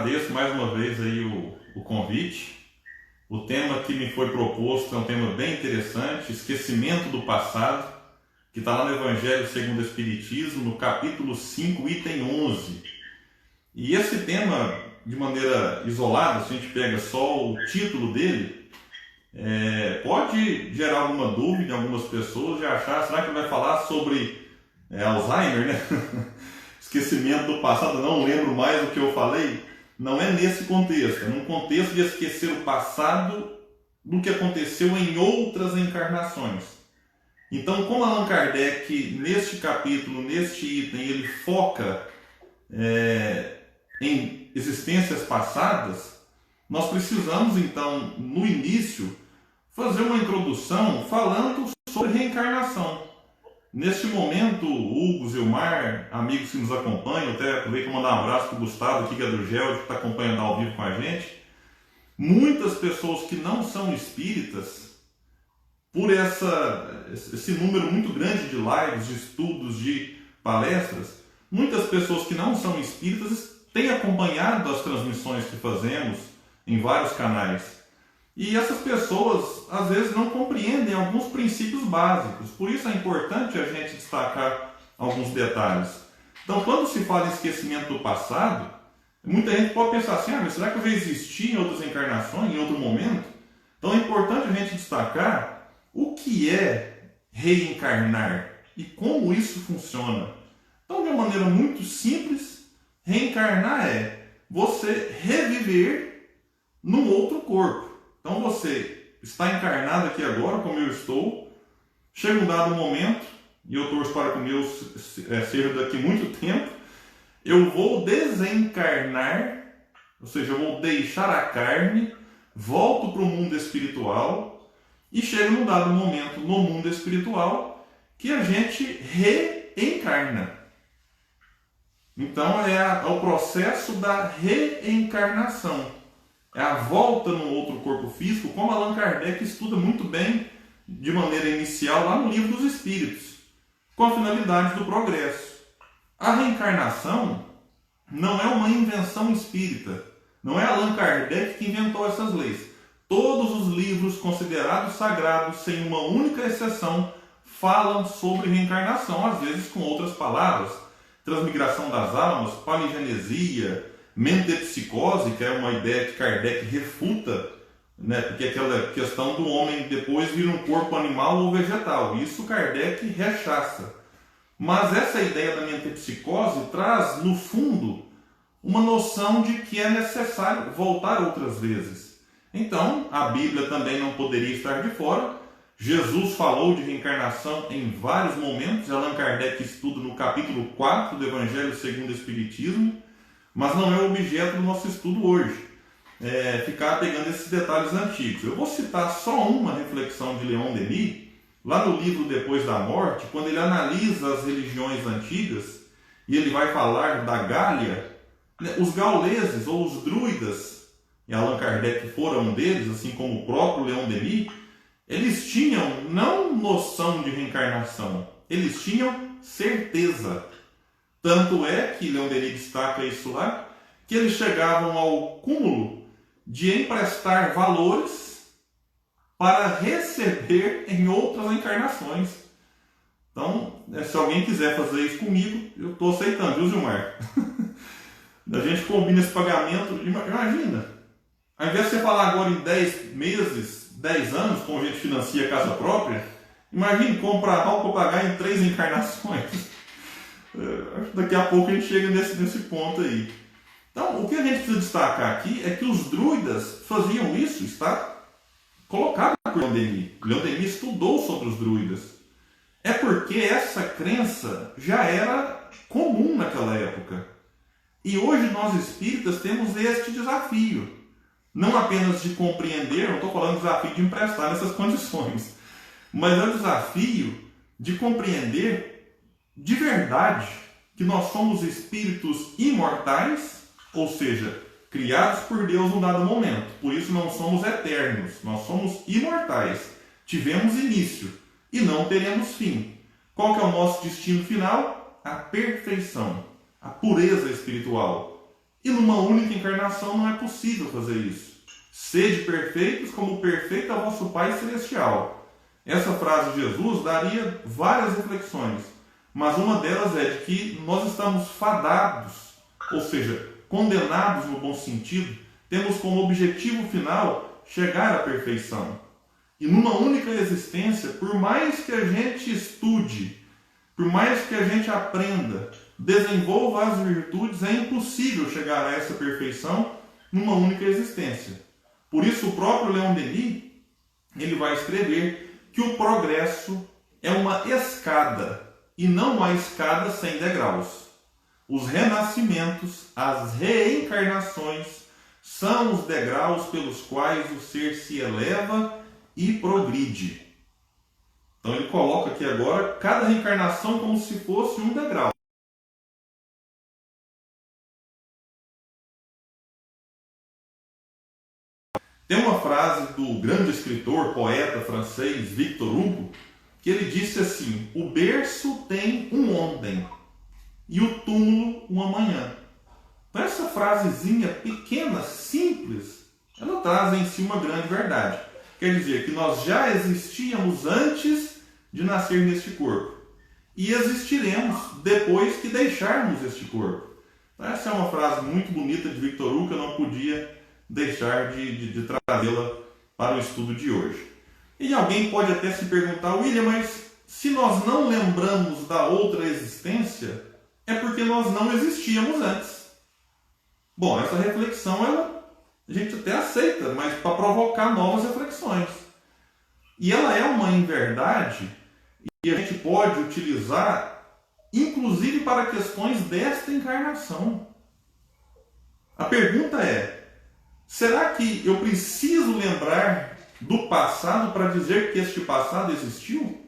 agradeço mais uma vez aí o convite. O tema que me foi proposto é um tema bem interessante, esquecimento do passado, que está lá no Evangelho segundo o Espiritismo, no capítulo 5, item 11. E esse tema, de maneira isolada, se a gente pega só o título dele, pode gerar alguma dúvida em algumas pessoas de achar, será que vai falar sobre Alzheimer, né? Esquecimento do passado, não lembro mais o que eu falei. Não é nesse contexto, é num contexto de esquecer o passado do que aconteceu em outras encarnações. Então, como Allan Kardec, neste capítulo, neste item, ele foca em existências passadas, nós precisamos, então, no início, fazer uma introdução falando sobre reencarnação. Neste momento, Hugo, Zilmar, amigos que nos acompanham, até aproveito para mandar um abraço para o Gustavo, aqui, que é do GEL, que está acompanhando ao vivo com a gente. Muitas pessoas que não são espíritas, por esse número muito grande de lives, de estudos, de palestras, muitas pessoas que não são espíritas têm acompanhado as transmissões que fazemos em vários canais. E essas pessoas, às vezes, não compreendem alguns princípios básicos. Por isso é importante a gente destacar alguns detalhes. Então, quando se fala em esquecimento do passado, muita gente pode pensar assim, mas será que eu já existi em outras encarnações, em outro momento? Então é importante a gente destacar o que é reencarnar e como isso funciona. Então, de uma maneira muito simples, reencarnar é você reviver num outro corpo. Então você está encarnado aqui agora, como eu estou, chega um dado momento, e eu torço para que o meu seja daqui muito tempo, eu vou desencarnar, ou seja, eu vou deixar a carne, volto para o mundo espiritual, e chega num dado momento no mundo espiritual que a gente reencarna. Então é o processo da reencarnação. É a volta num outro corpo físico, como Allan Kardec estuda muito bem de maneira inicial lá no Livro dos Espíritos, com a finalidade do progresso. A reencarnação não é uma invenção espírita, não é Allan Kardec que inventou essas leis. Todos os livros considerados sagrados, sem uma única exceção, falam sobre reencarnação, às vezes com outras palavras. Transmigração das almas, paligenesia, mentepsicose, que é uma ideia que Kardec refuta, né? Porque aquela questão do homem depois vira um corpo animal ou vegetal. Isso Kardec rechaça. Mas essa ideia da mentepsicose traz, no fundo, uma noção de que é necessário voltar outras vezes. Então, a Bíblia também não poderia estar de fora. Jesus falou de reencarnação em vários momentos. Allan Kardec estuda no capítulo 4 do Evangelho segundo o Espiritismo. Mas não é o objeto do nosso estudo hoje, ficar pegando esses detalhes antigos. Eu vou citar só uma reflexão de Leon Denis, lá no livro Depois da Morte, quando ele analisa as religiões antigas, e ele vai falar da Gália, os gauleses ou os druidas, e Allan Kardec fora um deles, assim como o próprio Leon Denis, eles tinham não noção de reencarnação, eles tinham certeza. Tanto é que Leon Denis destaca isso lá, que eles chegavam ao cúmulo de emprestar valores para receber em outras encarnações. Então, se alguém quiser fazer isso comigo, eu estou aceitando, viu, Gilmar? A gente combina esse pagamento. Imagina, ao invés de você falar agora em 10 meses, 10 anos, como a gente financia a casa própria, imagine comprar algo para pagar em 3 encarnações. Daqui a pouco a gente chega nesse ponto aí. Então, o que a gente precisa destacar aqui é que os druidas faziam isso, está colocado por Leon Denis. Leon Denis estudou sobre os druidas. É porque essa crença já era comum naquela época. E hoje nós espíritas temos este desafio. Não apenas de compreender, não estou falando desafio de emprestar nessas condições, mas é o desafio de compreender de verdade que nós somos espíritos imortais, ou seja, criados por Deus num dado momento. Por isso não somos eternos, nós somos imortais. Tivemos início e não teremos fim. Qual que é o nosso destino final? A perfeição, a pureza espiritual. E numa única encarnação não é possível fazer isso. Sede perfeitos como perfeito é o vosso Pai Celestial. Essa frase de Jesus daria várias reflexões, mas uma delas é de que nós estamos fadados, ou seja, condenados no bom sentido, temos como objetivo final chegar à perfeição. E numa única existência, por mais que a gente estude, por mais que a gente aprenda, desenvolva as virtudes, é impossível chegar a essa perfeição numa única existência. Por isso o próprio Leon Denis, ele vai escrever que o progresso é uma escada, e não uma escada sem degraus. Os renascimentos, as reencarnações, são os degraus pelos quais o ser se eleva e progride. Então ele coloca aqui agora cada reencarnação como se fosse um degrau. Tem uma frase do grande escritor, poeta francês Victor Hugo, que ele disse assim: o berço tem um ontem e o túmulo um amanhã. Então essa frasezinha pequena, simples, ela traz em si uma grande verdade. Quer dizer que nós já existíamos antes de nascer neste corpo e existiremos depois que deixarmos este corpo. Então essa é uma frase muito bonita de Victor Hugo que eu não podia deixar de trazê-la para o estudo de hoje. E alguém pode até se perguntar: William, mas se nós não lembramos da outra existência, é porque nós não existíamos antes. Bom, essa reflexão a gente até aceita, mas para provocar novas reflexões. E ela é uma inverdade e a gente pode utilizar inclusive para questões desta encarnação. A pergunta é: será que eu preciso lembrar do passado para dizer que este passado existiu?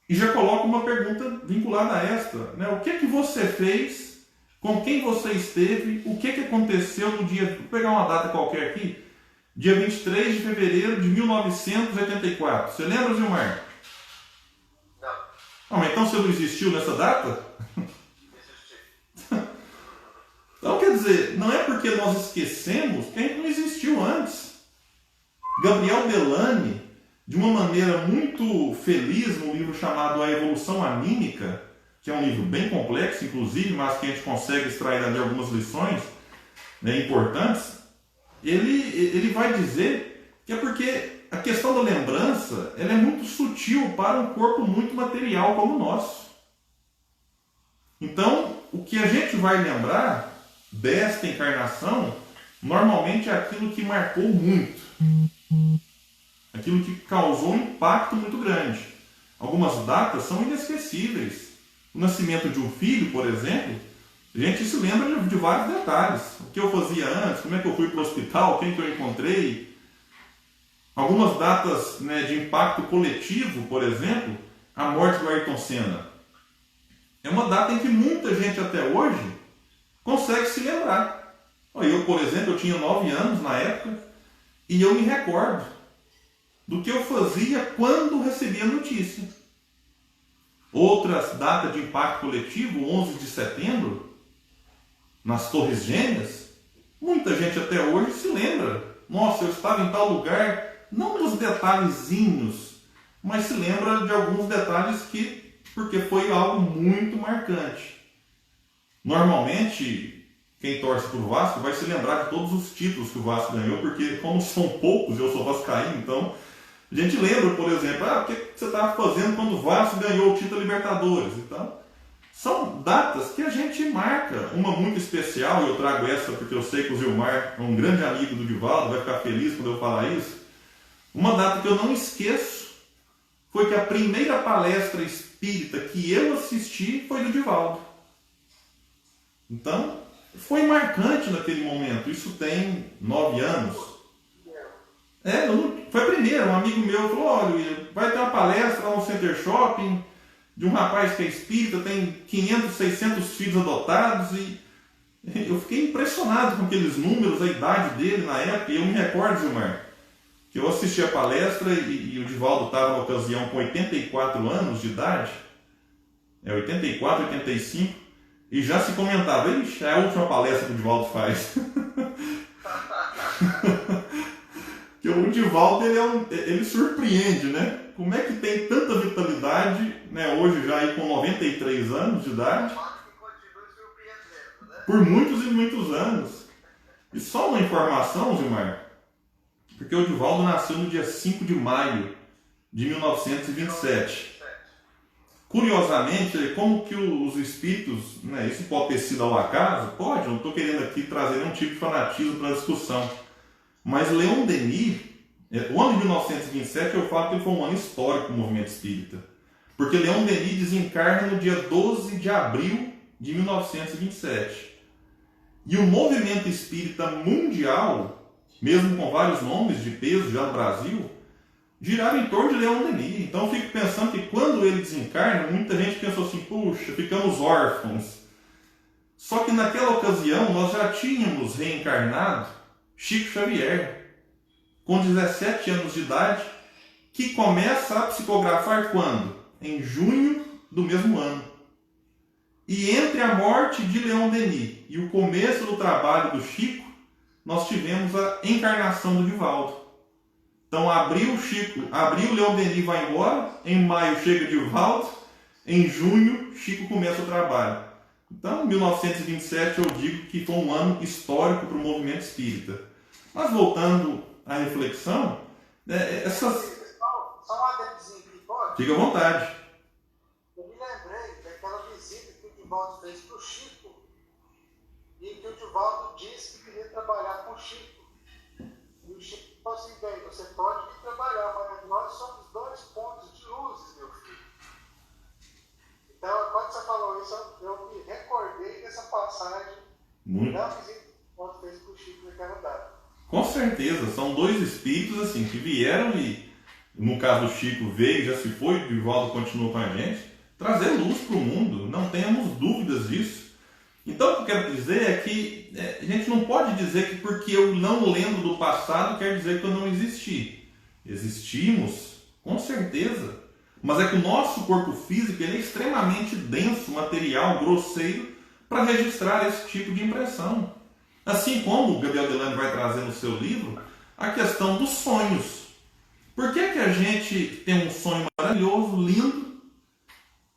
E já coloco uma pergunta vinculada a esta, né? O que você fez? Com quem você esteve? O que aconteceu no dia... Vou pegar uma data qualquer aqui. Dia 23 de fevereiro de 1984. Você lembra, Gilmar? Não. Mas então você não existiu nessa data? Então, quer dizer, não é porque nós esquecemos que a gente não existiu antes. Gabriel Delany, de uma maneira muito feliz, num livro chamado A Evolução Anímica, que é um livro bem complexo, inclusive, mas que a gente consegue extrair dali algumas lições, né, importantes, ele vai dizer que é porque a questão da lembrança ela é muito sutil para um corpo muito material como o nosso. Então, o que a gente vai lembrar desta encarnação, normalmente é aquilo que marcou muito. Aquilo que causou um impacto muito grande. Algumas datas são inesquecíveis. O nascimento de um filho, por exemplo, a gente se lembra de vários detalhes. O que eu fazia antes, como é que eu fui para o hospital, quem que eu encontrei. Algumas datas, né, de impacto coletivo, por exemplo, a morte do Ayrton Senna. É uma data em que muita gente até hoje consegue se lembrar. Eu, por exemplo, eu tinha 9 anos na época e eu me recordo do que eu fazia quando recebia a notícia. Outras datas de impacto coletivo, 11 de setembro, nas Torres Gêmeas, muita gente até hoje se lembra. Nossa, eu estava em tal lugar, não dos detalhezinhos, mas se lembra de alguns detalhes porque foi algo muito marcante. Normalmente, quem torce para o Vasco vai se lembrar de todos os títulos que o Vasco ganhou, porque como são poucos, eu sou vascaíno, então a gente lembra, por exemplo, o que você estava fazendo quando o Vasco ganhou o título Libertadores. Então, são datas que a gente marca. Uma muito especial, e eu trago essa porque eu sei que o Gilmar é um grande amigo do Divaldo, vai ficar feliz quando eu falar isso. Uma data que eu não esqueço foi que a primeira palestra espírita que eu assisti foi do Divaldo. Então, foi marcante naquele momento. Isso tem 9 anos. Foi a primeira. Um amigo meu falou: olha, vai ter uma palestra lá no Center Shopping de um rapaz que é espírita, tem 500, 600 filhos adotados, e eu fiquei impressionado com aqueles números, a idade dele na época. E eu me recordo, Gilmar, que eu assisti a palestra e o Divaldo estava na ocasião com 84 anos de idade, 84, 85, E já se comentava, ixi, é a última palestra que o Divaldo faz. Porque o Divaldo, ele surpreende, né? Como é que tem tanta vitalidade, né? Hoje já aí com 93 anos de idade, por muitos e muitos anos. E só uma informação, Gilmar, porque o Divaldo nasceu no dia 5 de maio de 1927. Curiosamente, como que os espíritos, né, isso pode ter sido ao acaso? Pode, eu não estou querendo aqui trazer nenhum tipo de fanatismo para a discussão. Mas Leon Denis, o ano de 1927, eu falo que ele foi um ano histórico para o movimento espírita. Porque Leon Denis desencarna no dia 12 de abril de 1927. E o movimento espírita mundial, mesmo com vários nomes de peso já no Brasil, girava em torno de Leon Denis. Então eu fico pensando que quando ele desencarna, muita gente pensou assim, puxa, ficamos órfãos. Só que naquela ocasião nós já tínhamos reencarnado Chico Xavier, com 17 anos de idade, que começa a psicografar quando? Em junho do mesmo ano. E entre a morte de Leon Denis e o começo do trabalho do Chico, nós tivemos a encarnação do Divaldo. Então, abril, Leon Denis vai embora, em maio chega Divaldo, em junho, Chico começa o trabalho. Então, 1927 eu digo que foi um ano histórico para o movimento espírita. Mas voltando à reflexão, essas... Só um adendozinho aqui, pode? Fique à vontade. Eu me lembrei daquela visita que o Divaldo fez para o Chico, e que o Divaldo disse que queria trabalhar com o Chico. E o Chico falou assim, bem, você pode vir trabalhar, mas nós somos 2 pontos de luzes, meu filho. Então, quando você falou isso, eu me recordei dessa passagem da visita que o Divaldo fez para o Chico naquela data. Com certeza, são 2 espíritos assim, que vieram e, no caso do Chico, veio, já se foi, o Divaldo continuou com a gente, trazer luz para o mundo, não tenhamos dúvidas disso. Então, o que eu quero dizer é que a gente não pode dizer que porque eu não lembro do passado quer dizer que eu não existi. Existimos, com certeza. Mas é que o nosso corpo físico ele é extremamente denso, material, grosseiro, para registrar esse tipo de impressão. Assim como o Gabriel Delano vai trazer no seu livro a questão dos sonhos. Por que a gente tem um sonho maravilhoso, lindo,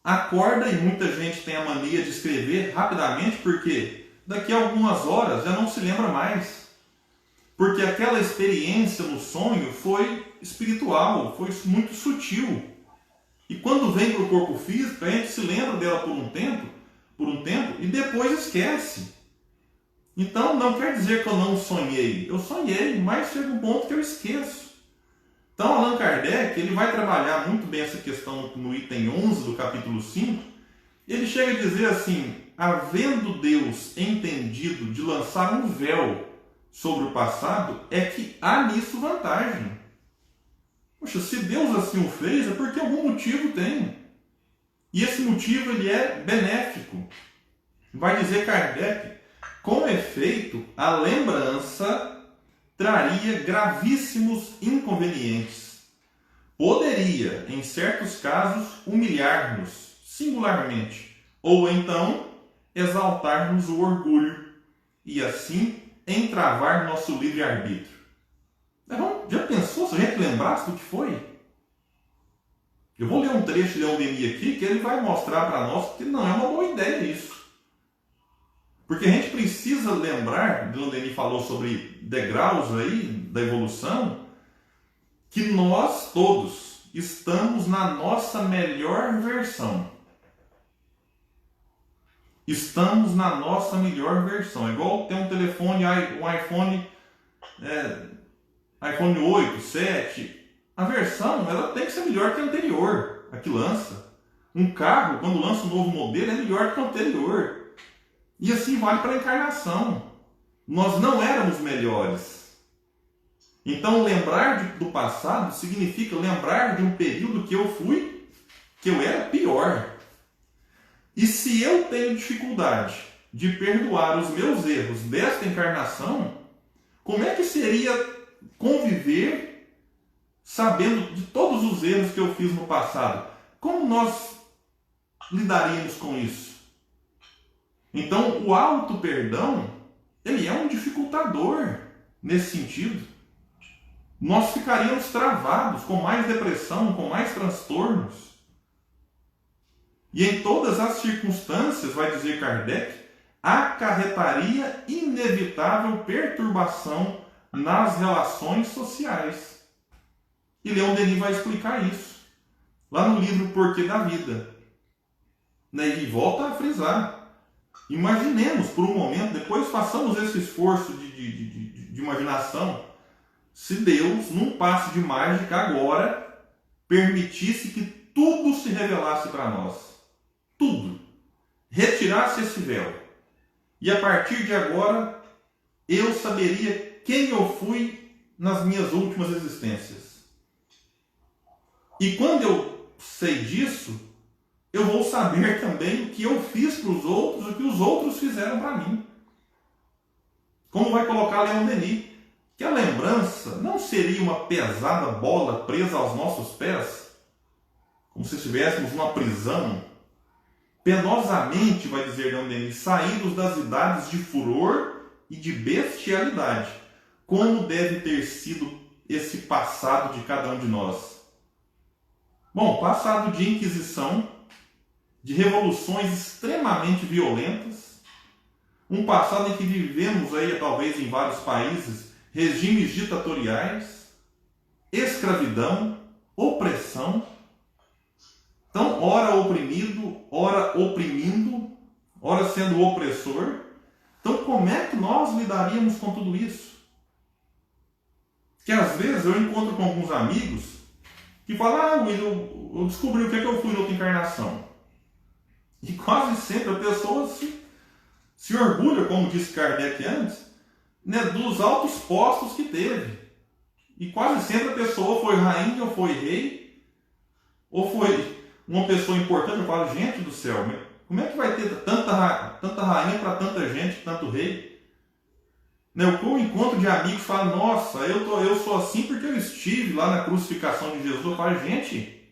acorda e muita gente tem a mania de escrever rapidamente, porque daqui a algumas horas já não se lembra mais. Porque aquela experiência no sonho foi espiritual, foi muito sutil. E quando vem para o corpo físico, a gente se lembra dela por um tempo, e depois esquece. Então não quer dizer que eu não sonhei. Eu sonhei, mas chega um ponto que eu esqueço. Então Allan Kardec ele vai trabalhar muito bem essa questão no item 11 do capítulo 5. Ele chega a dizer assim, havendo Deus entendido de lançar um véu sobre o passado, é que há nisso vantagem. Poxa, se Deus assim o fez, é porque algum motivo tem. E esse motivo ele é benéfico. Vai dizer Kardec, com efeito, a lembrança traria gravíssimos inconvenientes. Poderia, em certos casos, humilhar-nos singularmente, ou então exaltar-nos o orgulho e assim entravar nosso livre-arbítrio. Já pensou se a gente lembrasse do que foi? Eu vou ler um trecho de Leon Denis aqui que ele vai mostrar para nós que não é uma boa ideia isso. Porque a gente precisa lembrar, Leon Denis falou sobre degraus aí da evolução, que nós todos estamos na nossa melhor versão. Estamos na nossa melhor versão. É igual ter um telefone, um iPhone 8, 7. A versão ela tem que ser melhor que a anterior, a que lança. Um carro, quando lança um novo modelo, é melhor que o anterior. E assim vale para a encarnação. Nós não éramos melhores. Então lembrar do passado significa lembrar de um período que eu era pior. E se eu tenho dificuldade de perdoar os meus erros desta encarnação, como é que seria conviver sabendo de todos os erros que eu fiz no passado? Como nós lidaríamos com isso? Então, o auto-perdão, ele é um dificultador nesse sentido. Nós ficaríamos travados, com mais depressão, com mais transtornos. E em todas as circunstâncias, vai dizer Kardec, acarretaria inevitável perturbação nas relações sociais. E Leon Denis vai explicar isso, lá no livro Porquê da Vida. E volta a frisar. Imaginemos por um momento, depois façamos esse esforço de imaginação, se Deus, num passe de mágica agora, permitisse que tudo se revelasse para nós. Tudo. Retirasse esse véu. E a partir de agora, eu saberia quem eu fui nas minhas últimas existências. E quando eu sei disso, eu vou saber também o que eu fiz para os outros, o que os outros fizeram para mim. Como vai colocar Leon Denis, que a lembrança não seria uma pesada bola presa aos nossos pés, como se estivéssemos numa prisão. Penosamente, vai dizer Leon Denis, saídos das idades de furor e de bestialidade. Como deve ter sido esse passado de cada um de nós? Bom, passado de inquisição, de revoluções extremamente violentas, um passado em que vivemos aí, talvez em vários países, regimes ditatoriais, escravidão, opressão. Então, ora oprimido, ora oprimindo, ora sendo o opressor. Então, como é que nós lidaríamos com tudo isso? Que às vezes eu encontro com alguns amigos que falam, William, eu descobri o que é que eu fui na outra encarnação. E quase sempre a pessoa se orgulha, como disse Kardec antes, né, dos altos postos que teve. E quase sempre a pessoa foi rainha, ou foi rei, ou foi uma pessoa importante. Eu falo, gente do céu, como é que vai ter tanta rainha para tanta gente, tanto rei? Né, o encontro de amigos fala, nossa, eu sou assim porque eu estive lá na crucificação de Jesus. Eu falo, gente,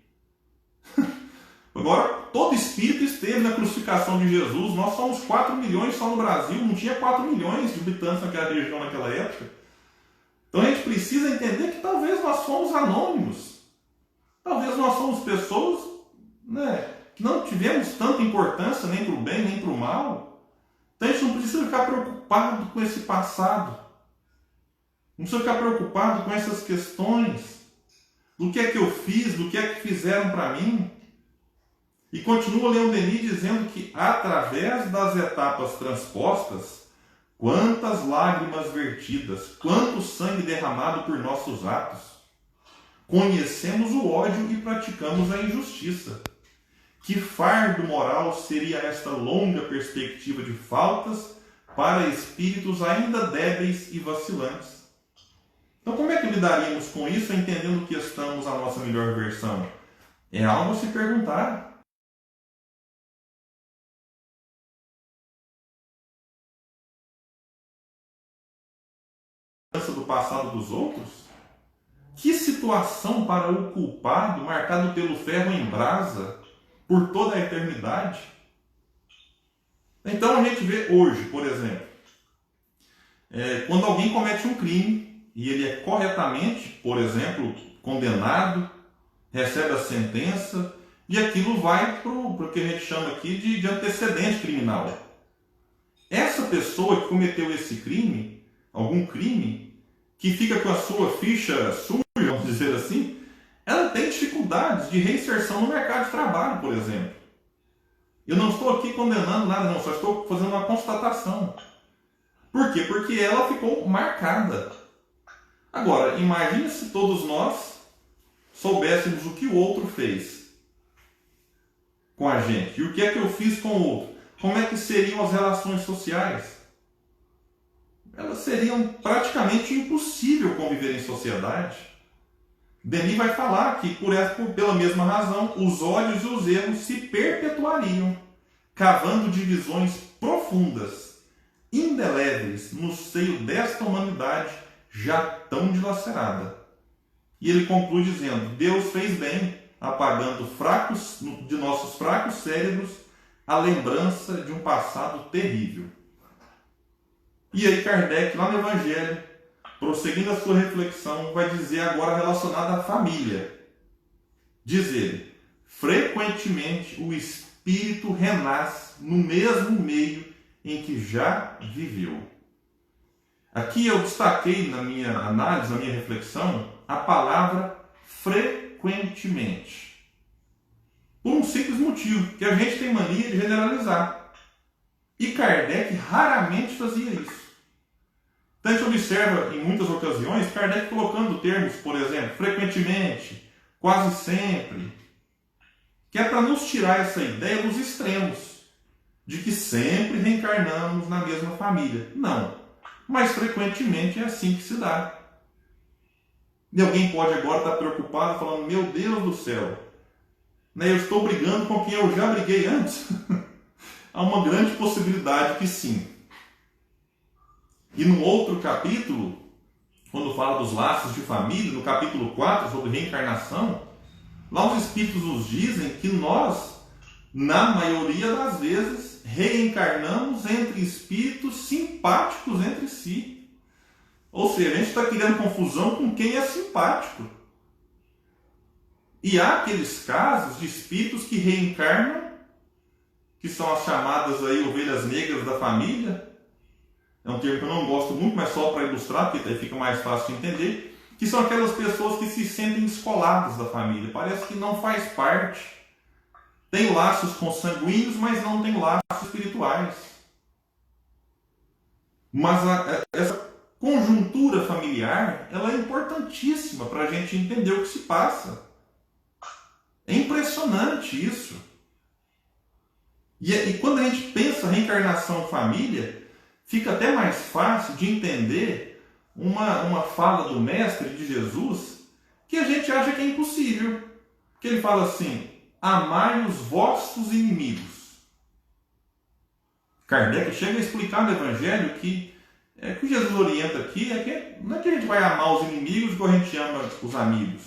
agora todo espírito esteve na crucificação de Jesus. Nós somos 4 milhões só no Brasil, não tinha 4 milhões de habitantes naquela região naquela época. Então a gente precisa entender que talvez nós somos anônimos. Talvez nós somos pessoas, né, que não tivemos tanta importância nem para o bem nem para o mal. Então a gente não precisa ficar preocupado com esse passado. Não precisa ficar preocupado com essas questões. Do que é que eu fiz, do que é que fizeram para mim. E continua Leon Denis dizendo que, através das etapas transpostas, quantas lágrimas vertidas, quanto sangue derramado por nossos atos. Conhecemos o ódio e praticamos a injustiça. Que fardo moral seria esta longa perspectiva de faltas para espíritos ainda débeis e vacilantes? Então, como é que lidaríamos com isso, entendendo que estamos a nossa melhor versão? É algo a se perguntar. Do passado dos outros? Que situação para o culpado, marcado pelo ferro em brasa, por toda a eternidade? Então a gente vê hoje, por exemplo, quando alguém comete um crime e ele é corretamente, por exemplo, condenado, recebe a sentença e aquilo vai para o que a gente chama aqui de antecedente criminal. Essa pessoa que cometeu esse crime, algum crime, que fica com a sua ficha suja, vamos dizer assim, ela tem dificuldades de reinserção no mercado de trabalho, por exemplo. Eu não estou aqui condenando nada, não, só estou fazendo uma constatação. Por quê? Porque ela ficou marcada. Agora, imagine se todos nós soubéssemos o que o outro fez com a gente. E o que é que eu fiz com o outro? Como é que seriam as relações sociais? Elas seriam praticamente impossível conviver em sociedade. Denis vai falar que, pela mesma razão, os ódios e os erros se perpetuariam, cavando divisões profundas, indeléveis, no seio desta humanidade já tão dilacerada. E ele conclui dizendo, Deus fez bem, apagando de nossos fracos cérebros a lembrança de um passado terrível. E aí Kardec, lá no Evangelho, prosseguindo a sua reflexão, vai dizer agora relacionada à família. Diz ele: frequentemente o espírito renasce no mesmo meio em que já viveu. Aqui eu destaquei na minha análise, na minha reflexão, a palavra frequentemente. Por um simples motivo, que a gente tem mania de generalizar. E Kardec raramente fazia isso. Então a gente observa em muitas ocasiões Kardec colocando termos, por exemplo, frequentemente, quase sempre, que é para nos tirar essa ideia dos extremos, de que sempre reencarnamos na mesma família. Não, mas frequentemente é assim que se dá. E alguém pode agora estar preocupado, falando: meu Deus do céu, eu estou brigando com quem eu já briguei antes? Há uma grande possibilidade que sim. E no outro capítulo, quando fala dos laços de família, no capítulo 4, sobre reencarnação, lá os Espíritos nos dizem que nós, na maioria das vezes, reencarnamos entre espíritos simpáticos entre si. Ou seja, a gente está criando confusão com quem é simpático. E há aqueles casos de espíritos que reencarnam, que são as chamadas aí ovelhas negras da família. É um termo que eu não gosto muito, mas só para ilustrar, porque aí fica mais fácil de entender. Que são aquelas pessoas que se sentem descoladas da família. Parece que não faz parte. Tem laços consanguíneos, mas não tem laços espirituais. Mas essa conjuntura familiar, ela é importantíssima para a gente entender o que se passa. É impressionante isso. E quando a gente pensa reencarnação família, fica até mais fácil de entender uma fala do Mestre, de Jesus, que a gente acha que é impossível. Que ele fala assim: amai os vossos inimigos. Kardec chega a explicar no Evangelho que o que Jesus orienta aqui não é que a gente vai amar os inimigos igual a gente ama os amigos,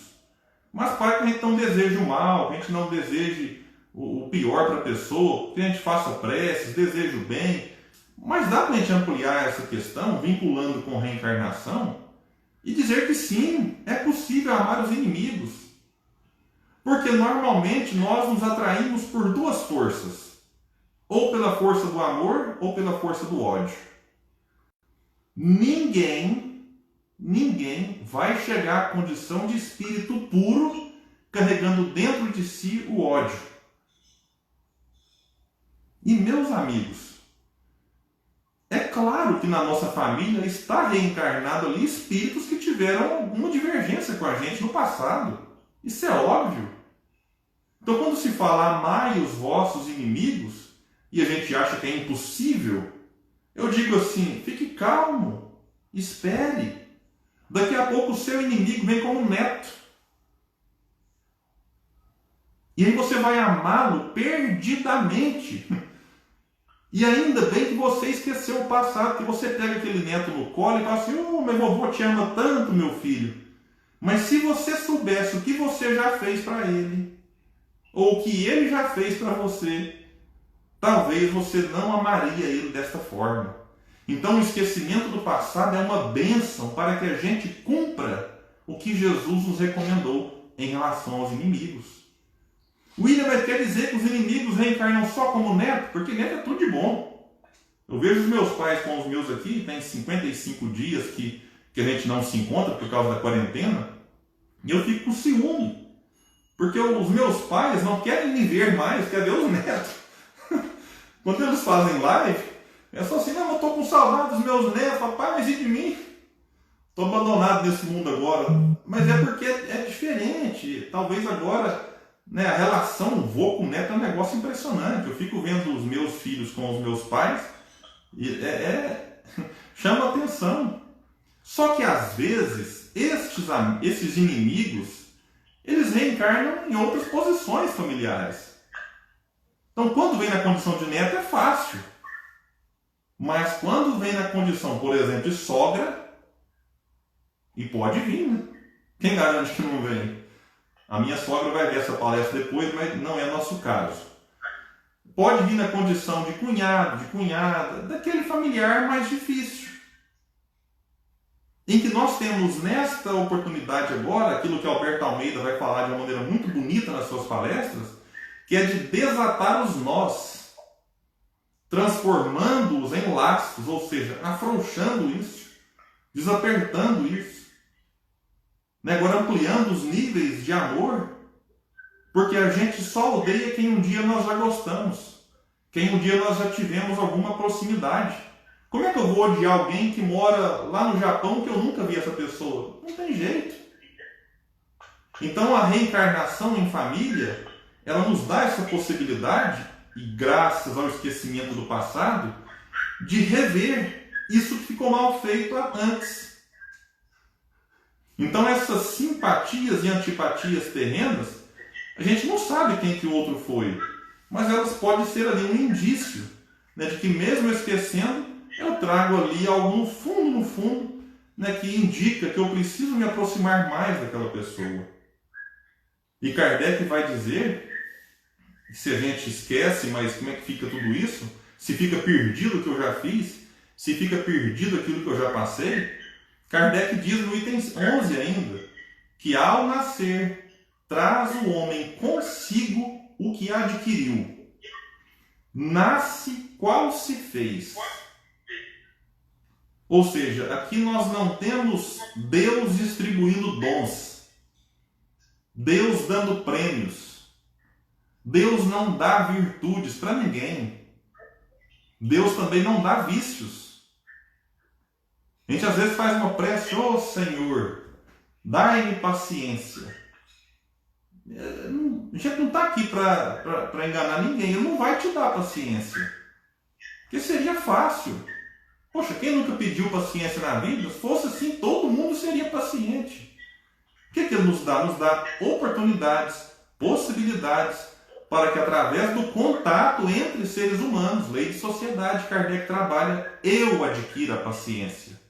mas para que a gente não deseje o mal, que a gente não deseje o pior para a pessoa, que a gente faça preces, deseje o bem. Mas dá para a gente ampliar essa questão, vinculando com reencarnação, e dizer que sim, é possível amar os inimigos. Porque normalmente nós nos atraímos por duas forças. Ou pela força do amor, ou pela força do ódio. Ninguém vai chegar à condição de espírito puro carregando dentro de si o ódio. E meus amigos, é claro que na nossa família está reencarnado ali espíritos que tiveram alguma divergência com a gente no passado. Isso é óbvio. Então quando se fala amai os vossos inimigos, e a gente acha que é impossível, eu digo assim: fique calmo, espere. Daqui a pouco o seu inimigo vem como neto. E aí você vai amá-lo perdidamente. E ainda bem que você esqueceu o passado, que você pega aquele neto no colo e fala assim: meu vovô te ama tanto, meu filho. Mas se você soubesse o que você já fez para ele, ou o que ele já fez para você, talvez você não amaria ele desta forma. Então o esquecimento do passado é uma bênção para que a gente cumpra o que Jesus nos recomendou em relação aos inimigos. William quer dizer que os inimigos reencarnam só como neto, porque neto é tudo de bom. Eu vejo os meus pais com os meus aqui, tem 55 dias que a gente não se encontra por causa da quarentena, e eu fico com ciúme, porque os meus pais não querem me ver mais, querem ver os netos. Quando eles fazem live, é só assim: não, eu estou com saudade dos meus netos, papai, mas e de mim? Estou abandonado nesse mundo agora. Mas é porque é diferente. Talvez agora, a relação vô com neto é um negócio impressionante. Eu fico vendo os meus filhos com os meus pais e chama atenção. Só que às vezes esses inimigos, eles reencarnam em outras posições familiares. Então quando vem na condição de neto é fácil. Mas quando vem na condição, por exemplo, de sogra, e pode vir, né? Quem garante que não vem? A minha sogra vai ver essa palestra depois, mas não é nosso caso. pode vir na condição de cunhado, de cunhada, daquele familiar mais difícil. Em que nós temos nesta oportunidade agora, aquilo que Alberto Almeida vai falar de uma maneira muito bonita nas suas palestras, que é de desatar os nós, transformando-os em laços, ou seja, afrouxando isso, desapertando isso, né? Agora ampliando os níveis de amor, porque a gente só odeia quem um dia nós já gostamos, quem um dia nós já tivemos alguma proximidade. Como é que eu vou odiar alguém que mora lá no Japão que eu nunca vi essa pessoa? Não tem jeito. Então a reencarnação em família, ela nos dá essa possibilidade, e graças ao esquecimento do passado, de rever isso que ficou mal feito antes. Então essas simpatias e antipatias terrenas, a gente não sabe quem que o outro foi, mas elas podem ser ali um indício, né, de que mesmo esquecendo, eu trago ali algo no fundo, né, que indica que eu preciso me aproximar mais daquela pessoa. E Kardec vai dizer, se a gente esquece, mas como é que fica tudo isso? Se fica perdido o que eu já fiz, se fica perdido aquilo que eu já passei, Kardec diz no item 11 ainda, que ao nascer, traz o homem consigo o que adquiriu. Nasce qual se fez. Ou seja, aqui nós não temos Deus distribuindo dons, Deus dando prêmios. Deus não dá virtudes para ninguém. Deus também não dá vícios. A gente às vezes faz uma prece, ô Senhor, dai-me paciência. A gente não está aqui para enganar ninguém, Ele não vai te dar paciência. Porque seria fácil. Poxa, quem nunca pediu paciência na vida? Se fosse assim, todo mundo seria paciente. O que Ele nos dá? Nos dá oportunidades, possibilidades, para que através do contato entre seres humanos, lei de sociedade, Kardec trabalha, eu adquira a paciência.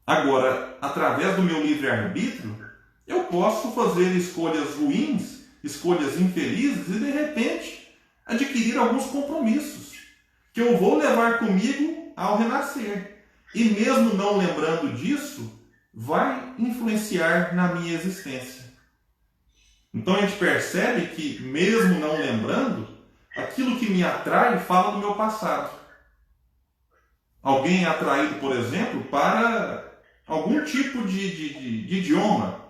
Agora, através do meu livre-arbítrio, eu posso fazer escolhas ruins, escolhas infelizes e, de repente, adquirir alguns compromissos que eu vou levar comigo ao renascer. E mesmo não lembrando disso, vai influenciar na minha existência. Então a gente percebe que, mesmo não lembrando, aquilo que me atrai fala do meu passado. Alguém é atraído, por exemplo, para algum tipo de idioma.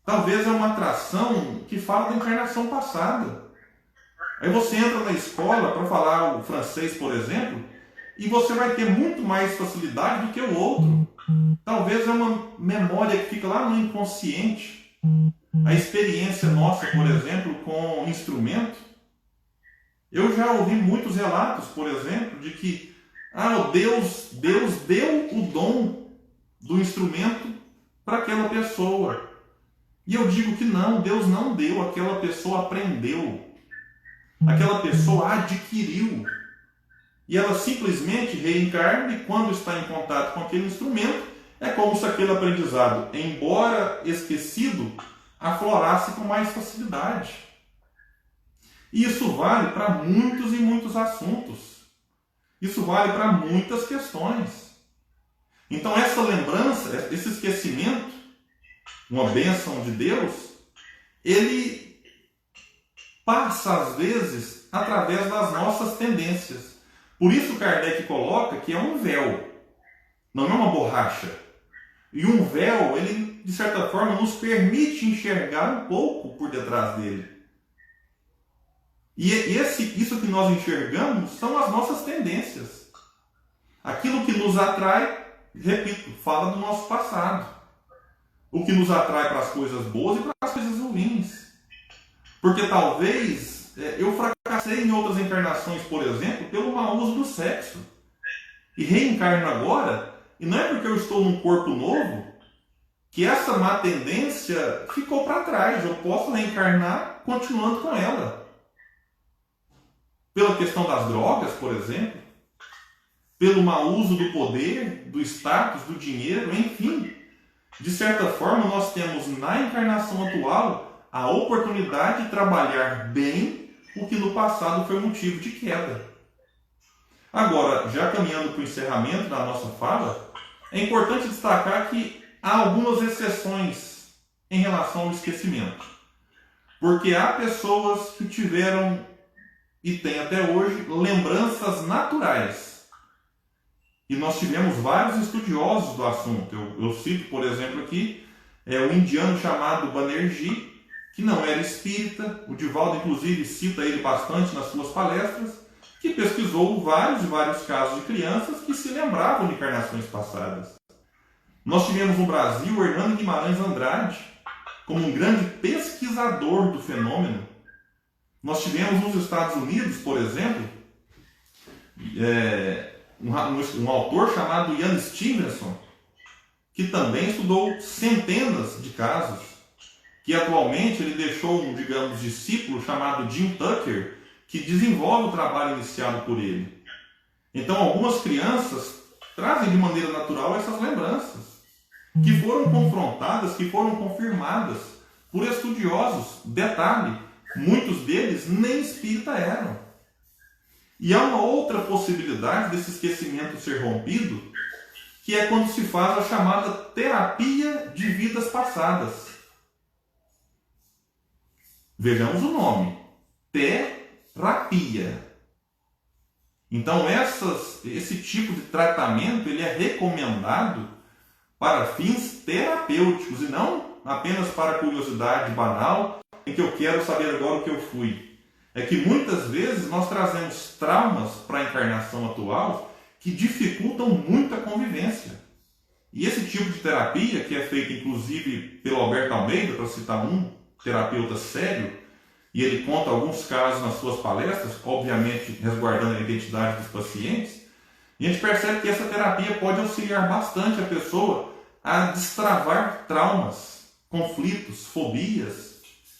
Talvez é uma atração que fala da encarnação passada. Aí você entra na escola para falar o francês, por exemplo, e você vai ter muito mais facilidade do que o outro. Talvez é uma memória que fica lá no inconsciente. A experiência nossa, por exemplo, com instrumento. Eu já ouvi muitos relatos, por exemplo, de que Deus deu o dom do instrumento para aquela pessoa. E eu digo que não, Deus não deu, aquela pessoa aprendeu. Aquela pessoa adquiriu. E ela simplesmente reencarna e quando está em contato com aquele instrumento, é como se aquele aprendizado, embora esquecido, aflorasse com mais facilidade. E isso vale para muitos e muitos assuntos. Isso vale para muitas questões. Então essa lembrança, esse esquecimento, uma bênção de Deus, ele passa às vezes através das nossas tendências. Por isso Kardec coloca que é um véu, não é uma borracha. E um véu, ele de certa forma nos permite enxergar um pouco por detrás dele. E isso que nós enxergamos são as nossas tendências. Aquilo que nos atrai, repito, fala do nosso passado. O que nos atrai para as coisas boas e para as coisas ruins. Porque talvez eu fracassei em outras encarnações, por exemplo, pelo mau uso do sexo. E reencarno agora, e não é porque eu estou num corpo novo, que essa má tendência ficou para trás. Eu posso reencarnar continuando com ela. Pela questão das drogas, por exemplo, pelo mau uso do poder, do status, do dinheiro, enfim. De certa forma, nós temos na encarnação atual a oportunidade de trabalhar bem o que no passado foi motivo de queda. Agora, já caminhando para o encerramento da nossa fala, é importante destacar que há algumas exceções em relação ao esquecimento. Porque há pessoas que tiveram e têm até hoje lembranças naturais. E nós tivemos vários estudiosos do assunto. Eu cito, por exemplo, aqui, o indiano chamado Banerjee, que não era espírita. O Divaldo, inclusive, cita ele bastante nas suas palestras, que pesquisou vários e vários casos de crianças que se lembravam de encarnações passadas. Nós tivemos no Brasil o Hernando Guimarães Andrade, como um grande pesquisador do fenômeno. Nós tivemos nos Estados Unidos, por exemplo, um autor chamado Ian Stevenson, que também estudou centenas de casos, que atualmente ele deixou um, digamos, discípulo chamado Jim Tucker, que desenvolve o trabalho iniciado por ele. Então, algumas crianças trazem de maneira natural essas lembranças, que foram confrontadas, que foram confirmadas por estudiosos. Detalhe, muitos deles nem espírita eram. E há uma outra possibilidade desse esquecimento ser rompido, que é quando se faz a chamada terapia de vidas passadas. Vejamos o nome. Terapia. Então, esse tipo de tratamento ele é recomendado para fins terapêuticos e não apenas para curiosidade banal, em que eu quero saber agora o que eu fui. É que muitas vezes nós trazemos traumas para a encarnação atual que dificultam muito a convivência. E esse tipo de terapia, que é feita inclusive pelo Alberto Almeida, para citar um terapeuta sério, e ele conta alguns casos nas suas palestras, obviamente resguardando a identidade dos pacientes, e a gente percebe que essa terapia pode auxiliar bastante a pessoa a destravar traumas, conflitos, fobias,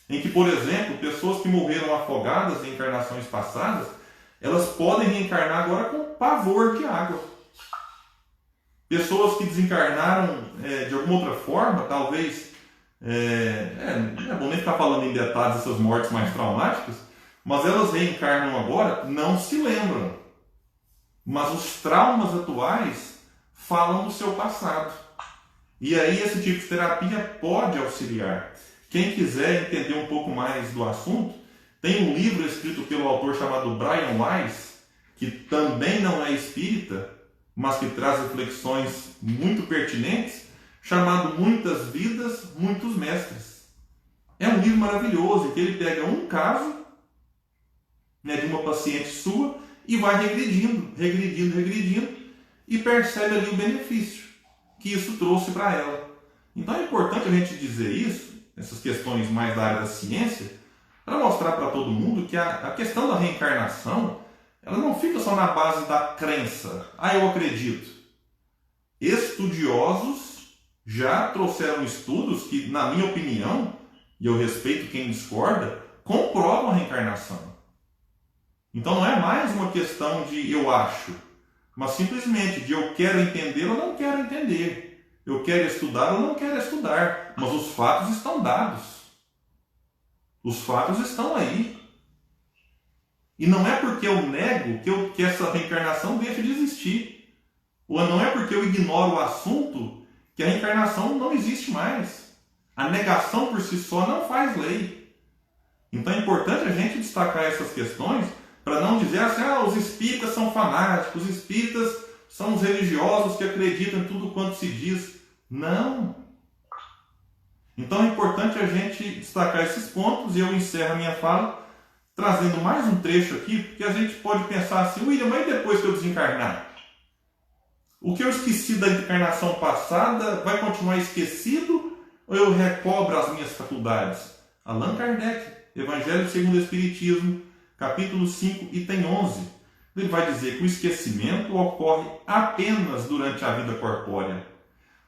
em que, por exemplo, pessoas que morreram afogadas em encarnações passadas, elas podem reencarnar agora com pavor de água. Pessoas que desencarnaram de alguma outra forma, talvez, não é bom nem ficar falando em detalhes dessas mortes mais traumáticas, mas elas reencarnam agora, não se lembram. Mas os traumas atuais falam do seu passado. E aí esse tipo de terapia pode auxiliar. Quem quiser entender um pouco mais do assunto, tem um livro escrito pelo autor chamado Brian Weiss, que também não é espírita, mas que traz reflexões muito pertinentes, chamado Muitas Vidas, Muitos Mestres. É um livro maravilhoso, em que ele pega um caso de uma paciente sua e vai regredindo, e percebe ali o benefício que isso trouxe para ela. Então é importante a gente dizer isso, essas questões mais da área da ciência, para mostrar para todo mundo que a questão da reencarnação, ela não fica só na base da crença. Eu acredito. Estudiosos já trouxeram estudos que, na minha opinião, e eu respeito quem discorda, comprovam a reencarnação. Então não é mais uma questão de eu acho, mas simplesmente de eu quero entender ou não quero entender. Eu quero estudar ou não quero estudar, mas os fatos estão dados. Os fatos estão aí. E não é porque eu nego que essa reencarnação deixa de existir. Ou não é porque eu ignoro o assunto que a reencarnação não existe mais. A negação por si só não faz lei. Então é importante a gente destacar essas questões para não dizer assim, os espíritas são fanáticos, os espíritas são os religiosos que acreditam em tudo quanto se diz. Não. Então é importante a gente destacar esses pontos e eu encerro a minha fala trazendo mais um trecho aqui, porque a gente pode pensar assim, William, mas depois que eu desencarnar? O que eu esqueci da encarnação passada vai continuar esquecido ou eu recobro as minhas faculdades? Allan Kardec, Evangelho segundo o Espiritismo, capítulo 5, item 11. Ele vai dizer que o esquecimento ocorre apenas durante a vida corpórea.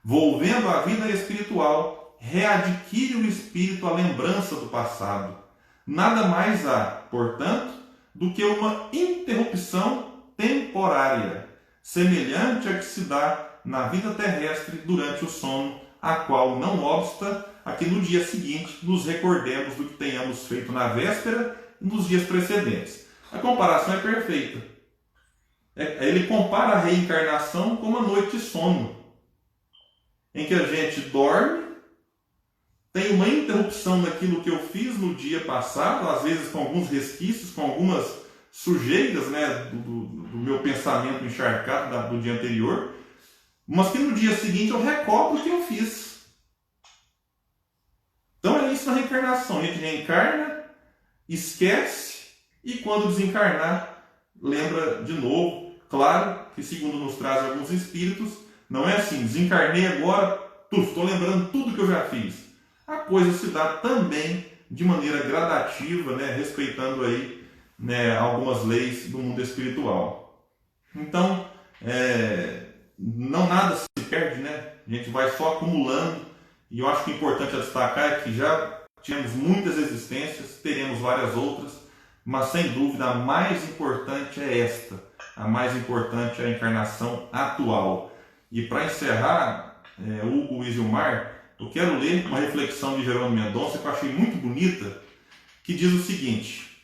Volvendo à vida espiritual, readquire o espírito a lembrança do passado. Nada mais há, portanto, do que uma interrupção temporária, semelhante à que se dá na vida terrestre durante o sono, a qual não obsta a que no dia seguinte nos recordemos do que tenhamos feito na véspera nos dias precedentes. A comparação é perfeita. Ele compara a reencarnação com uma noite de sono, em que a gente dorme, tem uma interrupção daquilo que eu fiz no dia passado, às vezes com alguns resquícios, com algumas sujeiras, né, do meu pensamento encharcado do dia anterior, mas que no dia seguinte eu recordo o que eu fiz. Então é isso na reencarnação. A gente reencarna, esquece e quando desencarnar, lembra de novo. Claro que, segundo nos trazem alguns espíritos, não é assim, desencarnei agora, estou lembrando tudo que eu já fiz. A coisa se dá também de maneira gradativa, né, respeitando aí, né, algumas leis do mundo espiritual. Então, não nada se perde, né? A gente vai só acumulando, e eu acho que o importante a destacar é que já tivemos muitas existências, teremos várias outras, mas sem dúvida a mais importante é esta, a mais importante é a encarnação atual. E para encerrar, Hugo, Luiz e Omar, eu quero ler uma reflexão de Jerônimo Mendonça que eu achei muito bonita, que diz o seguinte: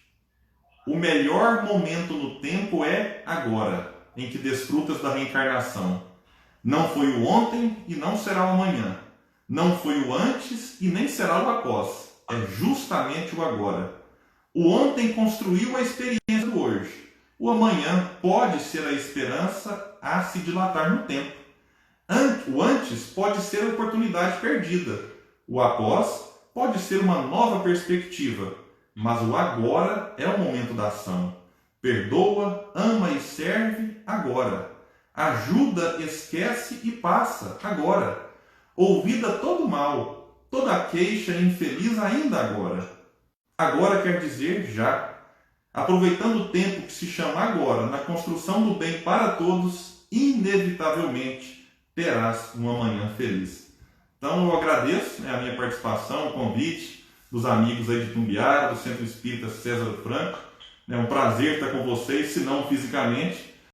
o melhor momento no tempo é agora, em que desfrutas da reencarnação. Não foi o ontem e não será o amanhã. Não foi o antes e nem será o após. É justamente o agora. O ontem construiu a experiência do hoje. O amanhã pode ser a esperança a se dilatar no tempo. O antes pode ser a oportunidade perdida. O após pode ser uma nova perspectiva. Mas o agora é o momento da ação. Perdoa, ama e serve agora. Ajuda, esquece e passa agora. Ouvida todo mal, toda queixa infeliz ainda agora. Agora quer dizer já. Aproveitando o tempo que se chama agora na construção do bem para todos, inevitavelmente terás uma manhã feliz. Então eu agradeço, a minha participação, o convite dos amigos aí de Tumbiara, do Centro Espírita César Franco. É um prazer estar com vocês, se não fisicamente,